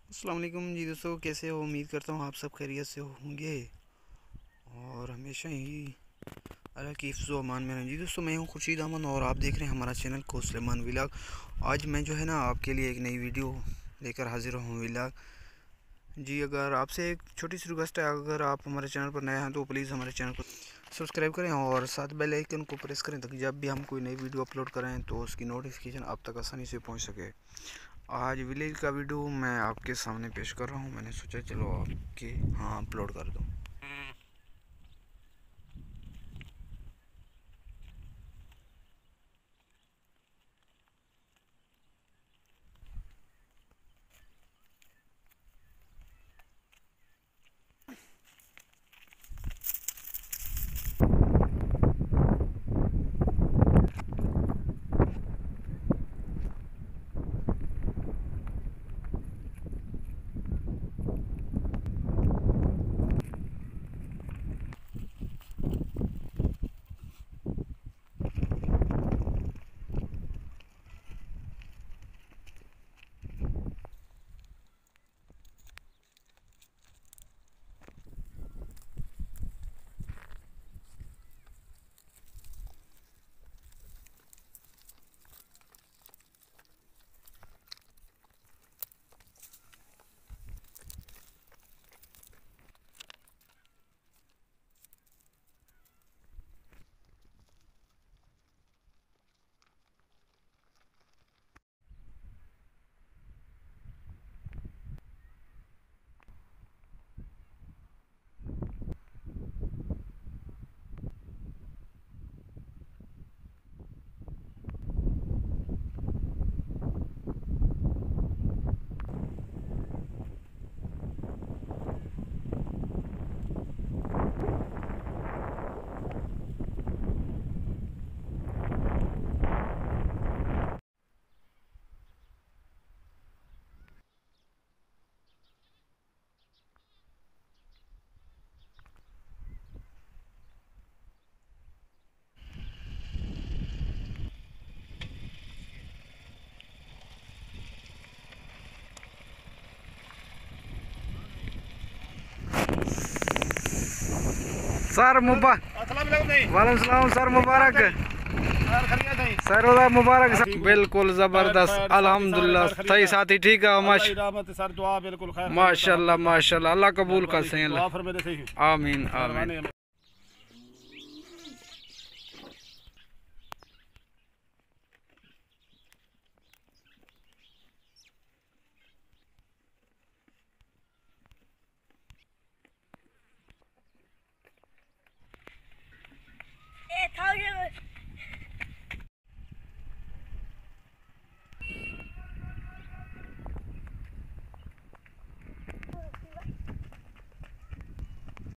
अस्सलाम वालेकुम जी दोस्तों, कैसे हो? उम्मीद करता हूँ आप सब खैरियत से होंगे और हमेशा ही अल्लाह की हिफ्ज़ व अमान में रहें। जी दोस्तों, मैं हूँ खुर्शीद अमन और आप देख रहे हैं हमारा चैनल को सुलेमान व्लॉग। आज मैं जो है ना आपके लिए एक नई वीडियो लेकर हाजिर हूँ व्लॉग। जी, अगर आपसे एक छोटी सी रिक्वेस्ट है, अगर आप हमारे चैनल पर नए हैं तो प्लीज़ हमारे चैनल को सब्सक्राइब करें और साथ बेल आइकन को प्रेस करें ताकि जब भी हम कोई नई वीडियो अपलोड करें तो उसकी नोटिफिकेशन आप तक आसानी से पहुँच सके। आज विलेज का वीडियो मैं आपके सामने पेश कर रहा हूँ। मैंने सोचा चलो आपके अपलोड कर दूँ। सर वालेकुम सर, मुबारक सर, मुबारक सर। बिल्कुल जबरदस्त, अल्हम्दुलिल्लाह। सही साथी ठीक है, माशाल्लाह माशाल्लाह, अल्लाह कबूल कर सही। आमीन आमीन।